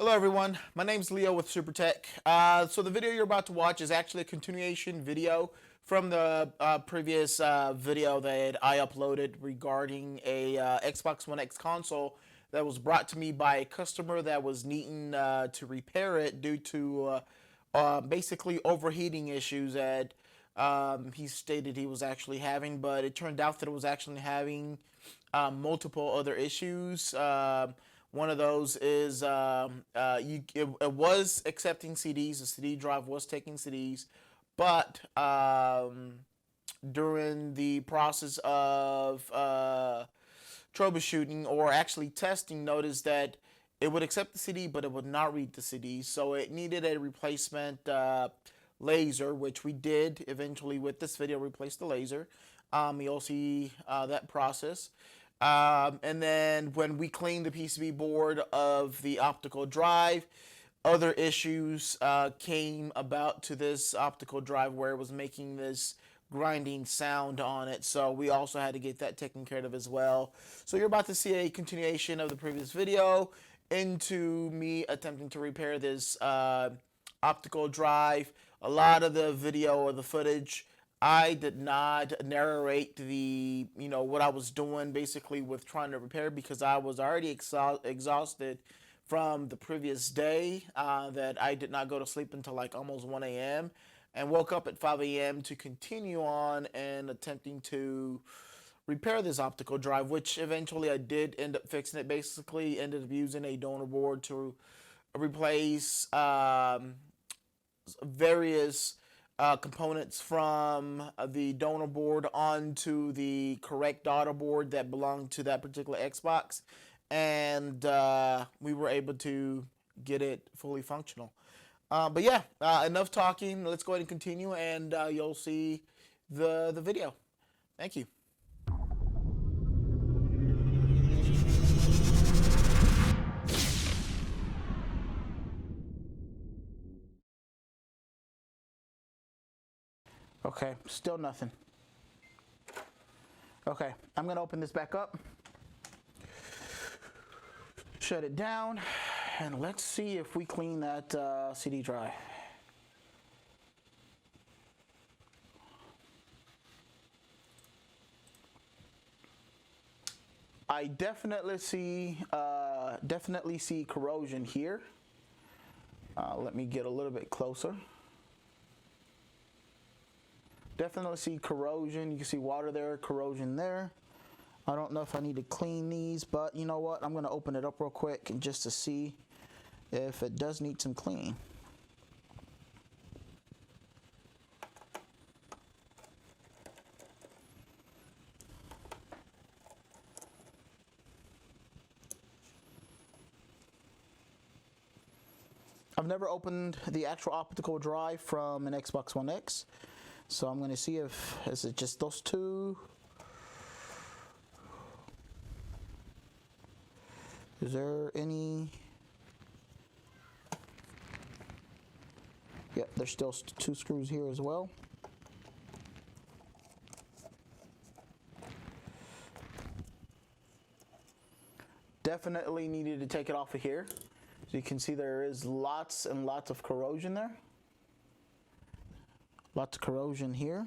Hello everyone, my name is Leo with SuperTech. So the video you're about to watch is actually a continuation video from the previous video that I uploaded regarding a Xbox One X console that was brought to me by a customer that was needing to repair it due to basically overheating issues that he stated he was actually having, but it turned out that it was actually having multiple other issues. One of those is it was accepting CDs. The CD drive was taking CDs, but during the process of troubleshooting or actually testing, noticed that it would accept the CD, but it would not read the CD. So it needed a replacement laser, which we did eventually with this video, replace the laser. You'll see that process. And then when we cleaned the PCB board of the optical drive, other issues came about to this optical drive where it was making this grinding sound on it. So we also had to get that taken care of as well. So you're about to see a continuation of the previous video into me attempting to repair this optical drive. A lot of the video or the footage, I did not narrate the, what I was doing basically with trying to repair, because I was already exhausted from the previous day that I did not go to sleep until like almost 1 a.m. and woke up at 5 a.m. to continue on and attempting to repair this optical drive, which eventually I did end up fixing it. Basically ended up using a donor board to replace various components from the donor board onto the correct daughter board that belonged to that particular Xbox, and we were able to get it fully functional. But yeah, enough talking. Let's go ahead and continue, and you'll see the video. Thank you. Okay, still nothing. Okay, I'm gonna open this back up, shut it down, and let's see if we clean that CD drive. I definitely see corrosion here. Let me get a little bit closer. Definitely see corrosion. You can see water there, corrosion there. I don't know if I need to clean these, but you know what? I'm going to open it up real quick and just to see if it does need some cleaning. I've never opened the actual optical drive from an Xbox One X. So I'm going to see is it just those two? Is there any? Yep, there's still two screws here as well. Definitely needed to take it off of here. So you can see there is lots and lots of corrosion there. Lots of corrosion here.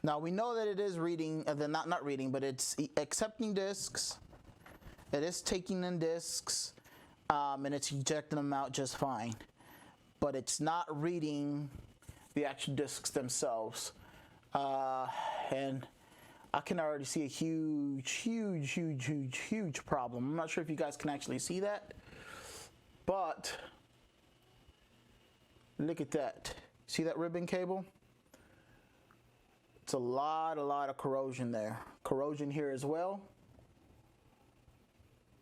Now we know that it is reading, not reading, but it's accepting discs. It is taking in discs, and it's ejecting them out just fine. But it's not reading the actual discs themselves, and I can already see a huge problem. I'm not sure if you guys can actually see that, but look at that. See that ribbon cable? It's a lot of corrosion there. Corrosion here as well.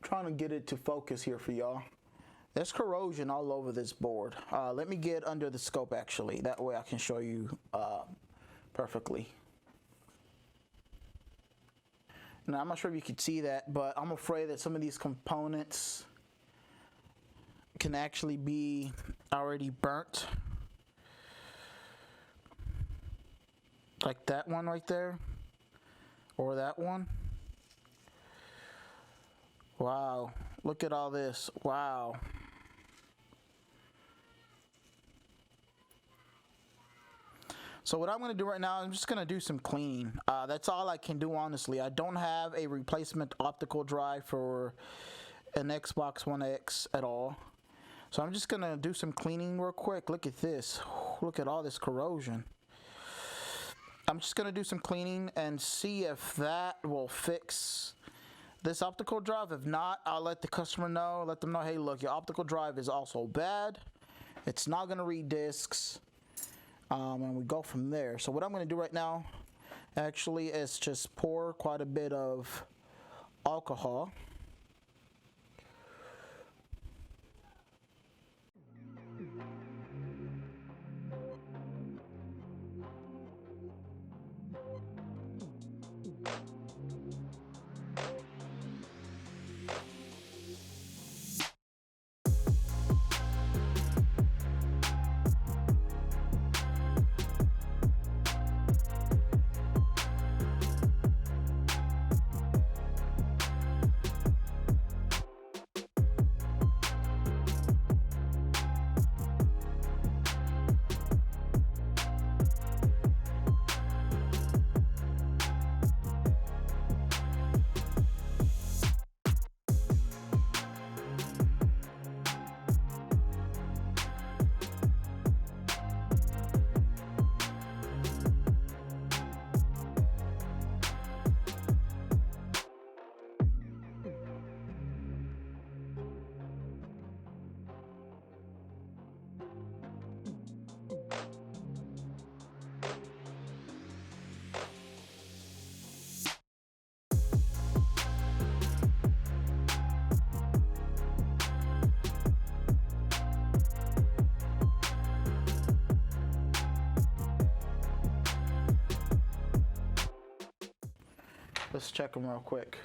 I'm trying to get it to focus here for y'all. There's corrosion all over this board. Let me get under the scope actually. That way I can show you perfectly. Now I'm not sure if you could see that, but I'm afraid that some of these components can actually be already burnt, like that one right there, or that one. Wow, look at all this. Wow. So what I'm going to do right now, I'm just going to do some cleaning. That's all I can do, honestly. I don't have a replacement optical drive for an Xbox One X at all. So I'm just going to do some cleaning real quick. Look at this. Look at all this corrosion. I'm just going to do some cleaning and see if that will fix this optical drive. If not, I'll let the customer know. Let them know, hey, look, your optical drive is also bad. It's not going to read discs. And we go from there. So what I'm going to do right now actually is just pour quite a bit of alcohol. Let's check them real quick.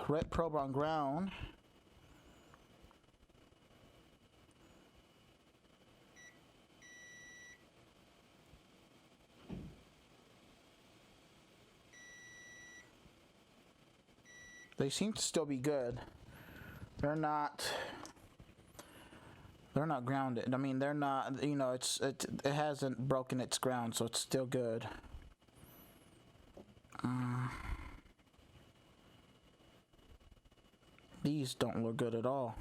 Red probe on ground. They seem to still be good. They're not grounded. I mean, they're not, you know, it hasn't broken its ground, so it's still good. These don't look good at all.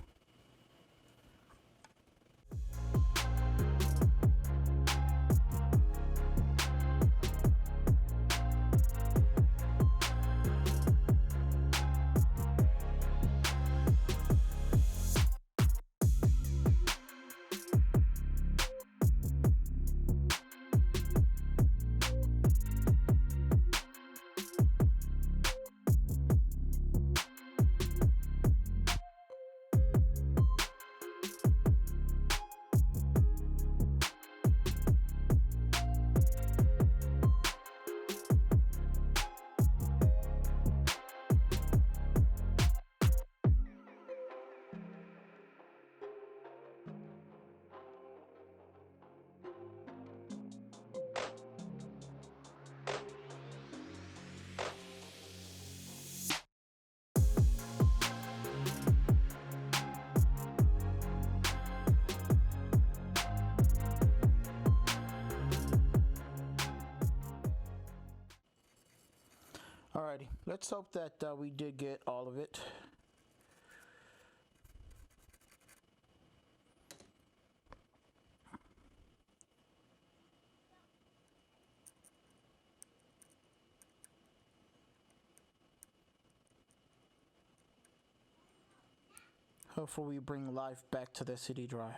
Alrighty, let's hope that we did get all of it. Hopefully we bring life back to the CD drive.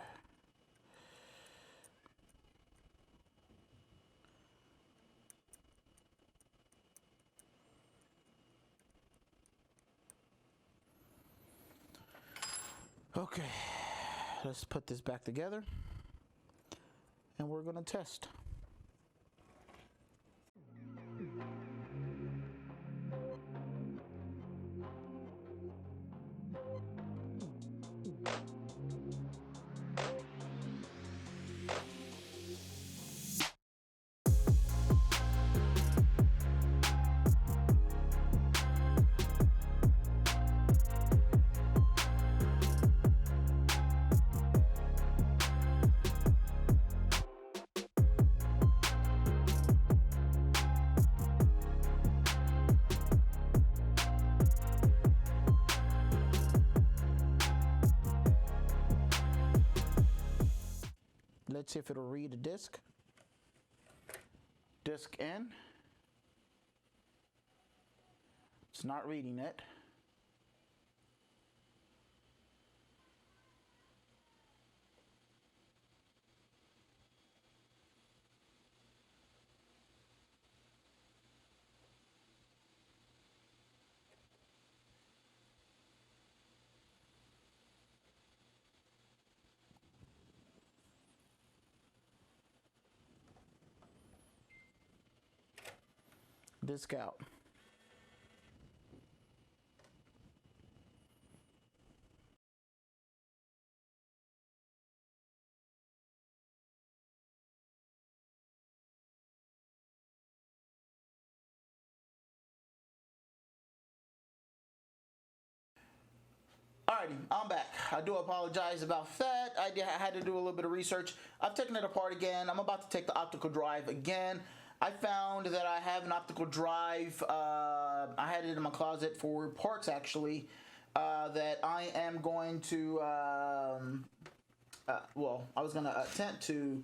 Okay, let's put this back together and we're gonna test. Let's see if it'll read a disk. Disk in. It's not reading it. Disk out. Alrighty, I'm back. I do apologize about that. I had to do a little bit of research. I've taken it apart again. I'm about to take the optical drive again. I found that I have an optical drive. I had it in my closet for parts, actually, that I am going to, well, I was going to attempt to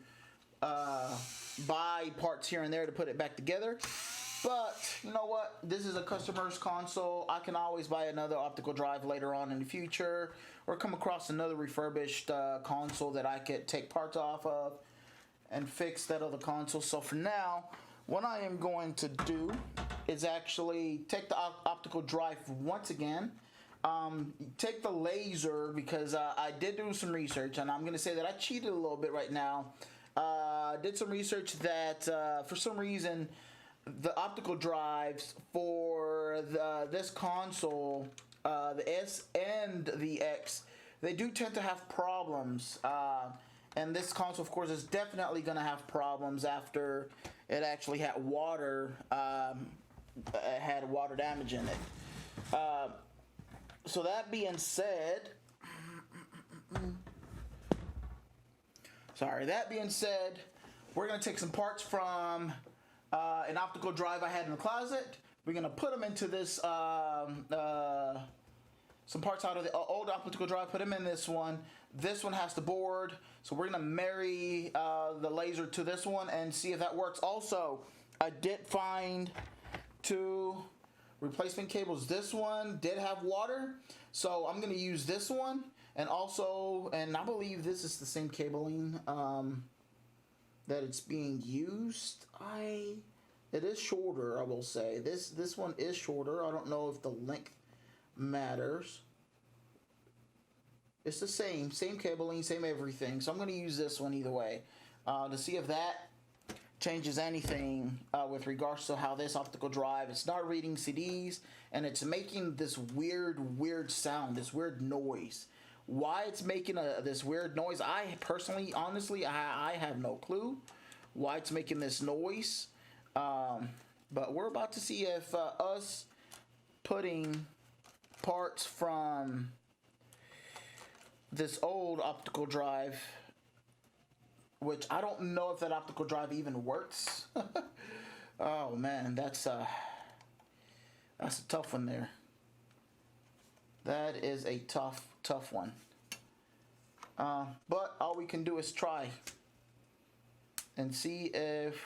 buy parts here and there to put it back together. But you know what? This is a customer's console. I can always buy another optical drive later on in the future, or come across another refurbished console that I could take parts off of and fix that other console. So for now, what I am going to do is actually take the optical drive once again. Take the laser, because I did do some research, and I'm going to say that I cheated a little bit right now. Did some research that for some reason the optical drives for this console, the S and the X, they do tend to have problems. And this console, of course, is definitely going to have problems after it actually had water damage in it. So that being said, we're going to take some parts from an optical drive I had in the closet. We're going to put them into this, some parts out of the old optical drive, put them in this one. This one has the board, so we're going to marry the laser to this one and see if that works. Also, I did find 2 replacement cables. This one did have water, so I'm going to use this one, and I believe this is the same cabling that it's being used. It is shorter, I will say. This one is shorter. I don't know if the length matters. It's the same cabling, same everything. So I'm going to use this one either way to see if that changes anything with regards to how this optical drive, it's not reading CDs, and it's making this weird sound, this weird noise. Why it's making this weird noise, I personally, honestly, I have no clue why it's making this noise. But we're about to see if us putting parts from this old optical drive, which I don't know if that optical drive even works. Oh man, that's a tough one there. That is a tough one. But all we can do is try and see if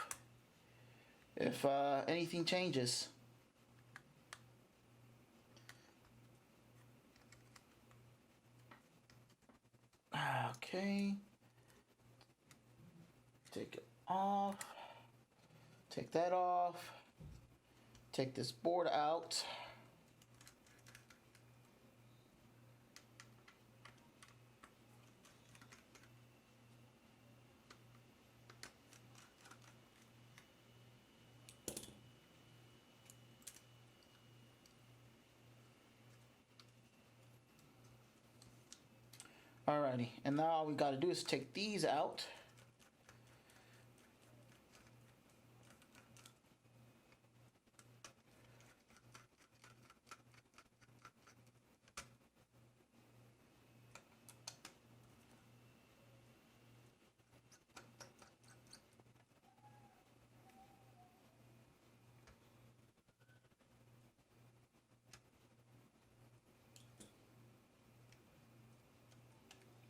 anything changes. take it off. Take that off. Take this board out. Alrighty, and now all we got to do is take these out.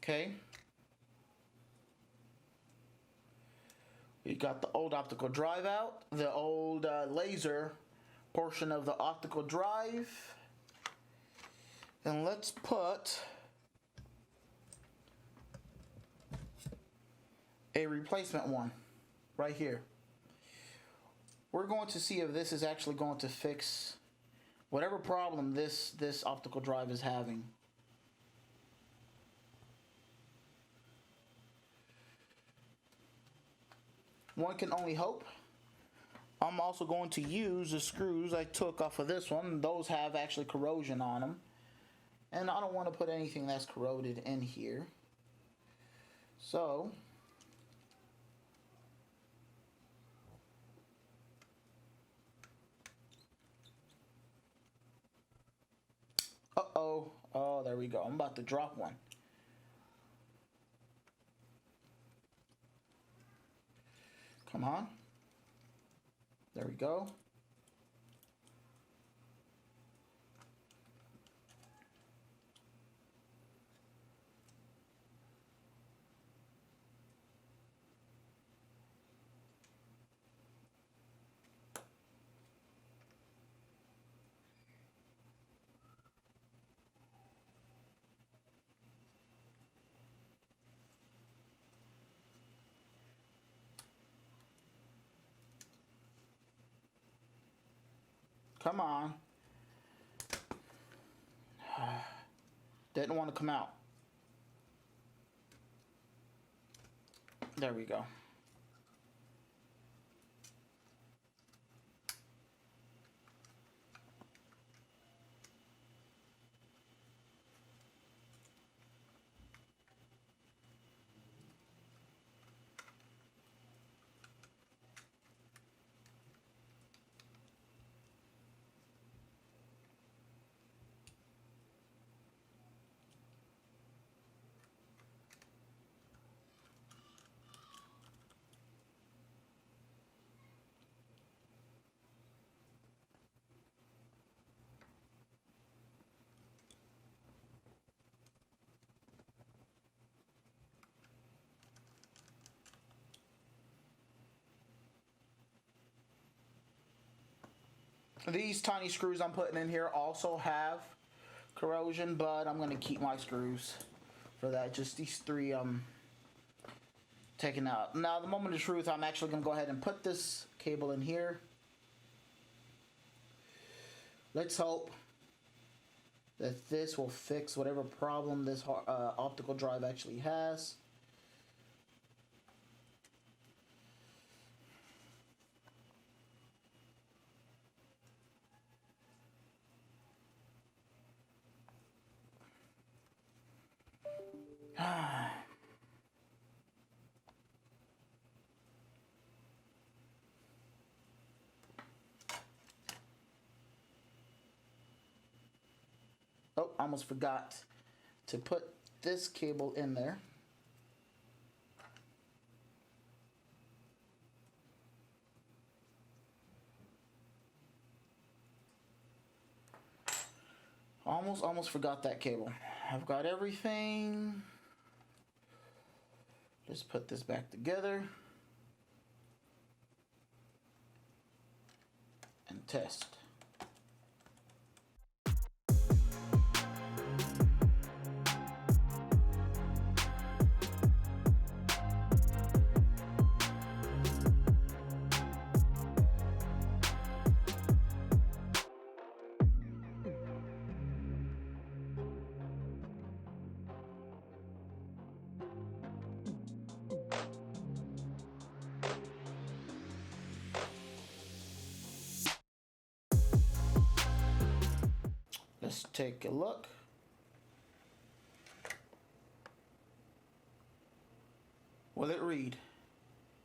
Okay. We got the old optical drive out, the old laser portion of the optical drive. And let's put a replacement one right here. We're going to see if this is actually going to fix whatever problem this optical drive is having. One can only hope. I'm also going to use the screws I took off of this one. Those have actually corrosion on them. And I don't want to put anything that's corroded in here. So, uh-oh. Oh, there we go. I'm about to drop one. Come on. There we go. Come on. Didn't want to come out. There we go. These tiny screws I'm putting in here also have corrosion, but I'm going to keep my screws for that. Just these three taken out. Now, the moment of truth, I'm actually going to go ahead and put this cable in here. Let's hope that this will fix whatever problem this optical drive actually has. Oh, almost forgot to put this cable in there. Almost forgot that cable. I've got everything. Let's put this back together and test. take a look. Will it read?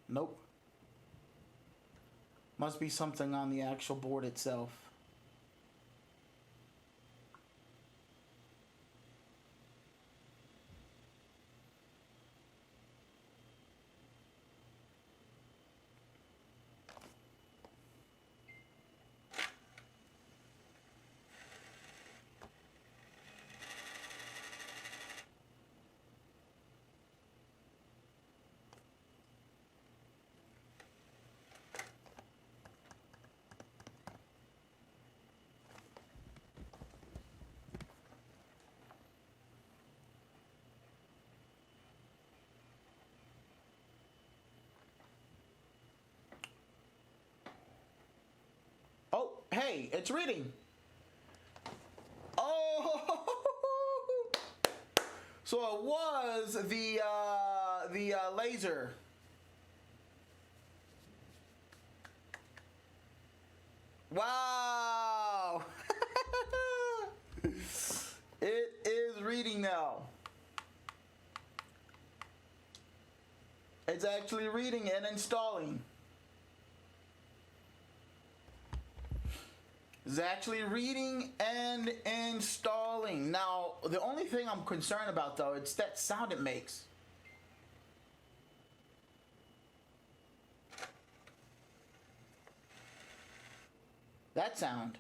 Nope. Must be something on the actual board itself. Oh, hey, it's reading. Oh, so it was the laser. Wow. It is reading now. It's actually reading and installing. It's actually reading and installing. Now, the only thing I'm concerned about, though, it's that sound it makes. That sound.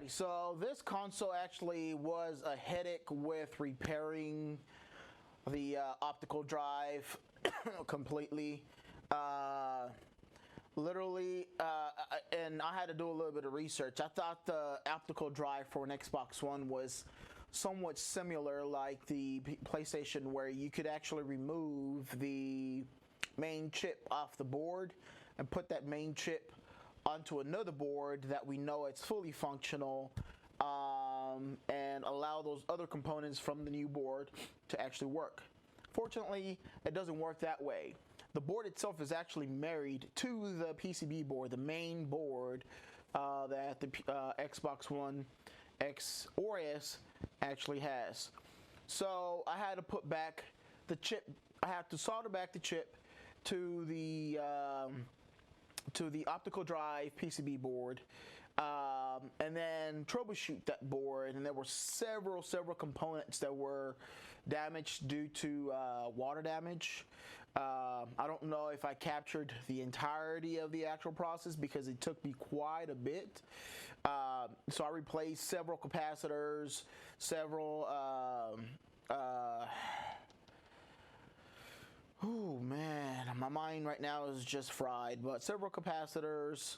Alrighty, so this console actually was a headache with repairing the optical drive completely. Literally, and I had to do a little bit of research. I thought the optical drive for an Xbox One was somewhat similar like the PlayStation, where you could actually remove the main chip off the board and put that main chip onto another board that we know it's fully functional, and allow those other components from the new board to actually work. Fortunately, it doesn't work that way. The board itself is actually married to the PCB board, the main board that the Xbox One X or S actually has. So I had to put back the chip. I had to solder back the chip to the optical drive PCB board, and then troubleshoot that board. And there were several components that were damaged due to water damage. I don't know if I captured the entirety of the actual process because it took me quite a bit. So I replaced several capacitors, several oh man, my mind right now is just fried, but several capacitors.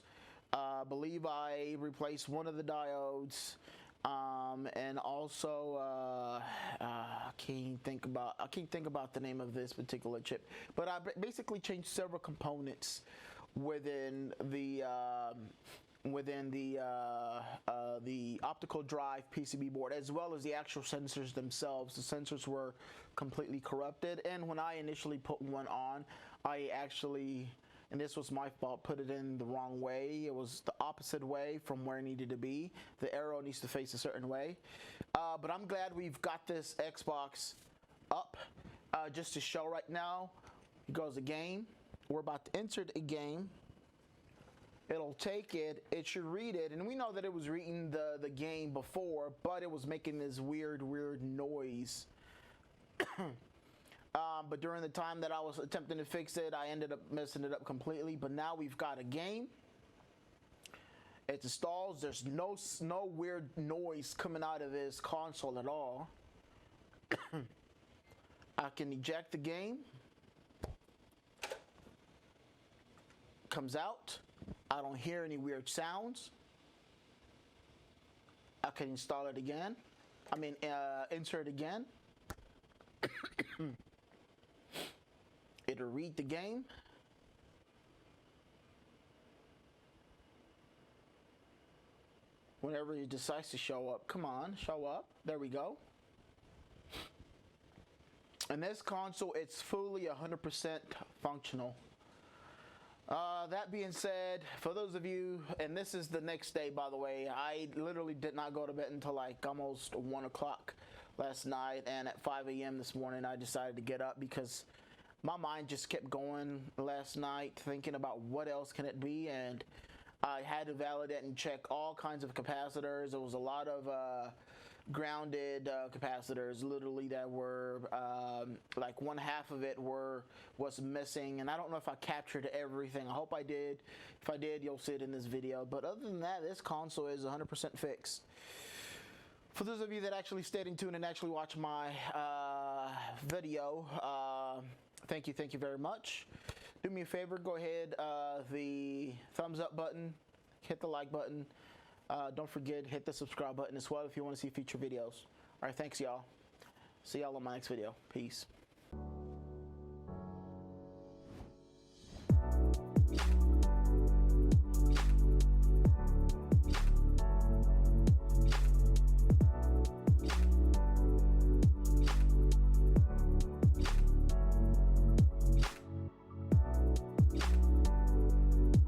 I believe I replaced one of the diodes, and also I can't think about the name of this particular chip, but I basically changed several components within the optical drive PCB board, as well as the actual sensors themselves. The sensors were completely corrupted, and when I initially put one on, I actually, and this was my fault, put it in the wrong way. It was the opposite way from where it needed to be. The arrow needs to face a certain way. But I'm glad we've got this Xbox up just to show right now. Here goes a game. We're about to insert a game. It'll take it, it should read it, and we know that it was reading the game before, but it was making this weird noise. But during the time that I was attempting to fix it, I ended up messing it up completely. But now we've got a game. It installs. There's no weird noise coming out of this console at all. I can eject the game. Comes out. I don't hear any weird sounds. I can install it again. I mean, insert again. It'll read the game. Whenever it decides to show up. Come on, show up. There we go. And this console, it's fully 100% functional. That being said, for those of you, and this is the next day, by the way, I literally did not go to bed until like almost 1 o'clock last night, and at 5 a.m. this morning I decided to get up because my mind just kept going last night thinking about what else can it be, and I had to validate and check all kinds of capacitors. There was a lot of grounded capacitors, literally, that were like one half of it was missing, and I don't know if I captured everything. I hope I did. If I did, you'll see it in this video. But other than that, this console is 100% fixed. For those of you that actually stayed in tune and actually watched my video, thank you very much. Do me a favor, go ahead, the thumbs up button, hit the like button. Don't forget, hit the subscribe button as well if you want to see future videos. All right, thanks, y'all. See y'all on my next video. Peace.